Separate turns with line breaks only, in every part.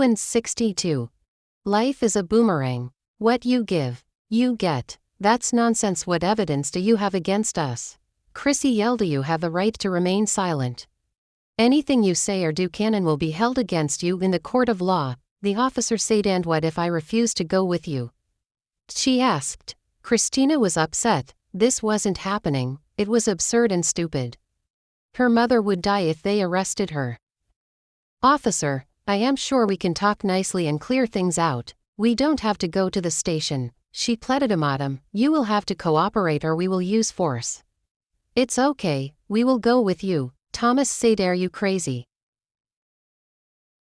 Sequence 62. Life is a boomerang. What you give, you get. That's nonsense. What evidence do you have against us? Chrissy yelled. You have the right to remain silent. Anything you say or do can and will be held against you in the court of law, the officer said. And what if I refuse to go with you? She asked. Christina was upset. This wasn't happening. It was absurd and stupid. Her mother would die if they arrested her. Officer, I am sure we can talk nicely and clear things out. We don't have to go to the station, she pleaded. Madam, you will have to cooperate or we will use force. It's okay, we will go with you, Thomas said. Are you crazy?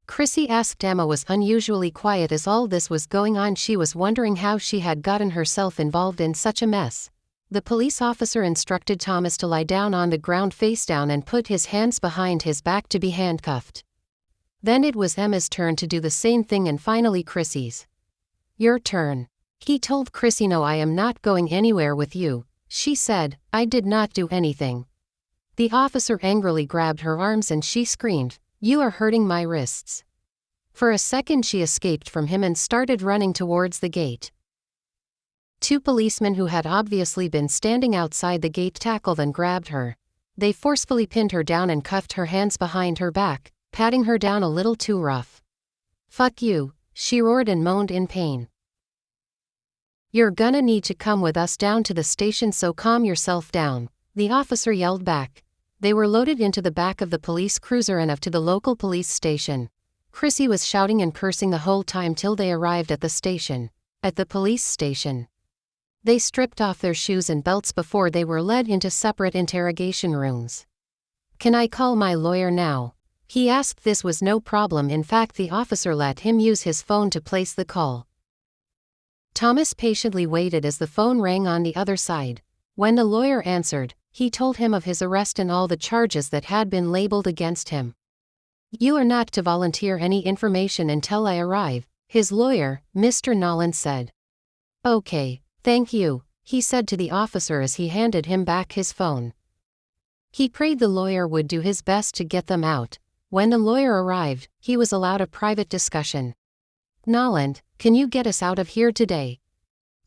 Chrissy asked. Emma was unusually quiet as all this was going on. She was wondering how she had gotten herself involved in such a mess. The police officer instructed Thomas to lie down on the ground face down and put his hands behind his back to be handcuffed. Then it was Emma's turn to do the same thing and finally Chrissy's. Your turn. He told Chrissy. No, I am not going anywhere with you, she said. I did not do anything. The officer angrily grabbed her arms and she screamed, you are hurting my wrists. For a second she escaped from him and started running towards the gate. Two policemen who had obviously been standing outside the gate tackled and grabbed her. They forcefully pinned her down and cuffed her hands behind her back, patting her down a little too rough. Fuck you, she roared and moaned in pain. You're gonna need to come with us down to the station, so calm yourself down, the officer yelled back. They were loaded into the back of the police cruiser and off to the local police station. Chrissy was shouting and cursing the whole time till they arrived at the station. At the police station, they stripped off their shoes and belts before they were led into separate interrogation rooms. Can I call my lawyer now? He asked. This was no problem. In fact, the officer let him use his phone to place the call. Thomas patiently waited as the phone rang on the other side. When the lawyer answered, he told him of his arrest and all the charges that had been labeled against him. You are not to volunteer any information until I arrive, his lawyer, Mr. Nolan, said. Okay, thank you, he said to the officer as he handed him back his phone. He prayed the lawyer would do his best to get them out. When the lawyer arrived, he was allowed a private discussion. Nolan, can you get us out of here today?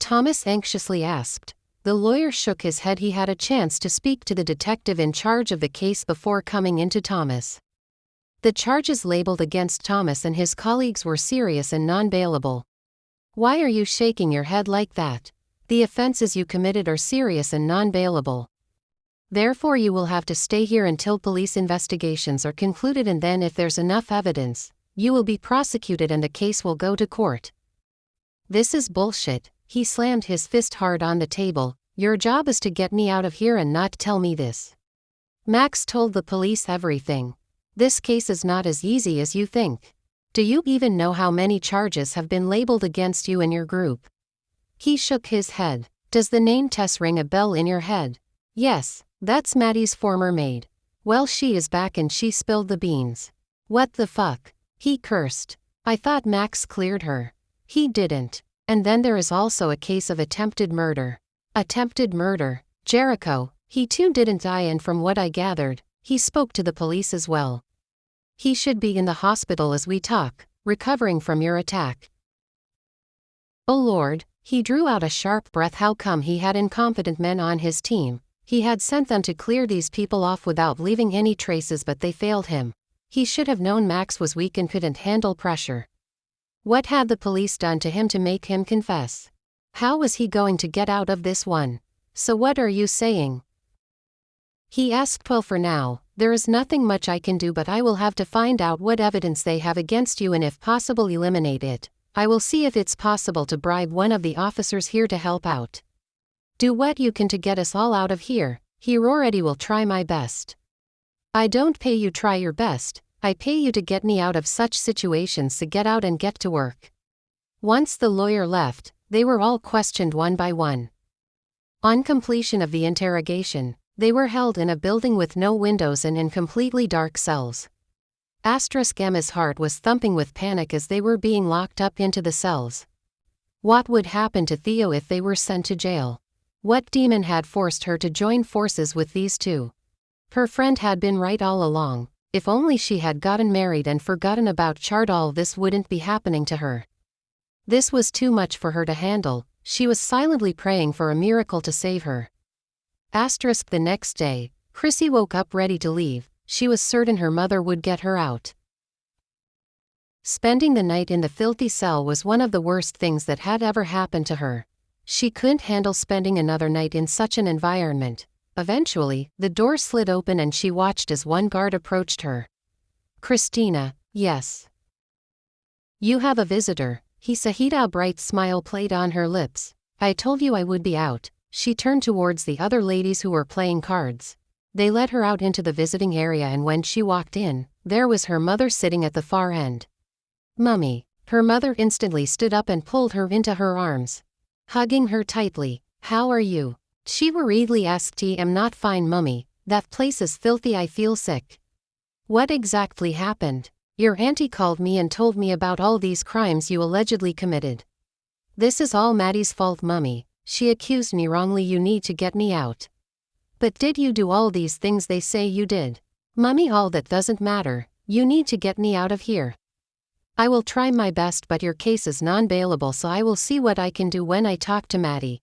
Thomas anxiously asked. The lawyer shook his head. He had a chance to speak to the detective in charge of the case before coming into Thomas. The charges labeled against Thomas and his colleagues were serious and non-bailable. Why are you shaking your head like that? The offenses you committed are serious and non-bailable. Therefore you will have to stay here until police investigations are concluded, and then if there's enough evidence, you will be prosecuted and the case will go to court. This is bullshit, he slammed his fist hard on the table. Your job is to get me out of here and not tell me this. Max told the police everything. This case is not as easy as you think. Do you even know how many charges have been labeled against you and your group? He shook his head. Does the name Tess ring a bell in your head? Yes. That's Maddie's former maid. Well, she is back and she spilled the beans. What the fuck? He cursed. I thought Max cleared her. He didn't. And then there is also a case of attempted murder. Attempted murder. Jericho, he too didn't die, and from what I gathered, he spoke to the police as well. He should be in the hospital as we talk, recovering from your attack. Oh Lord, he drew out a sharp breath. How come he had incompetent men on his team? He had sent them to clear these people off without leaving any traces, but they failed him. He should have known Max was weak and couldn't handle pressure. What had the police done to him to make him confess? How was he going to get out of this one? So what are you saying? He asked. Well, for now, there is nothing much I can do, but I will have to find out what evidence they have against you and if possible eliminate it. I will see if it's possible to bribe one of the officers here to help out. Do what you can to get us all out of here, he roared. I will try my best. I don't pay you try your best, I pay you to get me out of such situations, so get out and get to work. Once the lawyer left, they were all questioned one by one. On completion of the interrogation, they were held in a building with no windows and in completely dark cells. Emma's heart was thumping with panic as they were being locked up into the cells. What would happen to Theo if they were sent to jail? What demon had forced her to join forces with these two? Her friend had been right all along. If only she had gotten married and forgotten about Chart, all this wouldn't be happening to her. This was too much for her to handle. She was silently praying for a miracle to save her. The next day, Chrissy woke up ready to leave. She was certain her mother would get her out. Spending the night in the filthy cell was one of the worst things that had ever happened to her. She couldn't handle spending another night in such an environment. Eventually, the door slid open and she watched as one guard approached her. "Christina, yes. You have a visitor," he said. A bright smile played on her lips. "I told you I would be out." She turned towards the other ladies who were playing cards. They led her out into the visiting area, and when she walked in, there was her mother sitting at the far end. "Mummy." Her mother instantly stood up and pulled her into her arms, hugging her tightly. "How are you?" She worriedly asked. "I'm not fine, Mummy. That place is filthy. I feel sick." "What exactly happened?" "Your auntie called me and told me about all these crimes you allegedly committed. This is all Maddie's fault, Mummy. She accused me wrongly. You need to get me out." "But did you do all these things they say you did?" "Mummy, all that doesn't matter. You need to get me out of here." "I will try my best, but your case is non-bailable, so I will see what I can do when I talk to Maddie."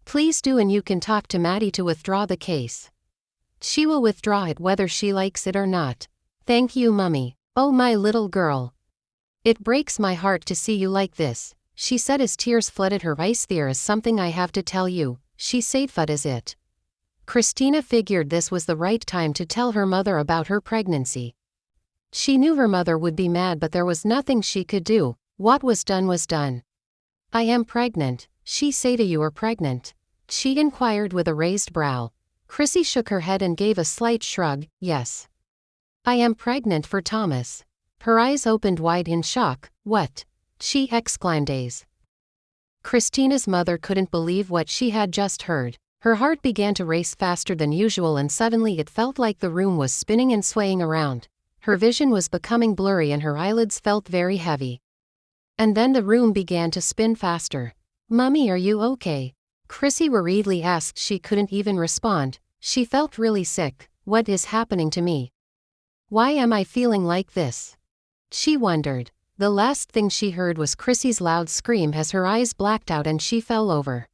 "Please do, and you can talk to Maddie to withdraw the case. She will withdraw it whether she likes it or not." "Thank you, Mummy. Oh, my little girl. It breaks my heart to see you like this," she said as tears flooded her eyes. "There is something I have to tell you," she said. "What is it?" Christina figured this was the right time to tell her mother about her pregnancy. She knew her mother would be mad, but there was nothing she could do. What was done was done. "I am pregnant," she said. "You are pregnant?" she inquired with a raised brow. Chrissy shook her head and gave a slight shrug. "Yes. I am pregnant for Thomas." Her eyes opened wide in shock. "What?" she exclaimed. Christina's mother couldn't believe what she had just heard. Her heart began to race faster than usual, and suddenly it felt like the room was spinning and swaying around. Her vision was becoming blurry and her eyelids felt very heavy. And then the room began to spin faster. "Mummy, are you okay?" Chrissy worriedly asked. She couldn't even respond. She felt really sick. "What is happening to me? Why am I feeling like this?" she wondered. The last thing she heard was Chrissy's loud scream as her eyes blacked out and she fell over.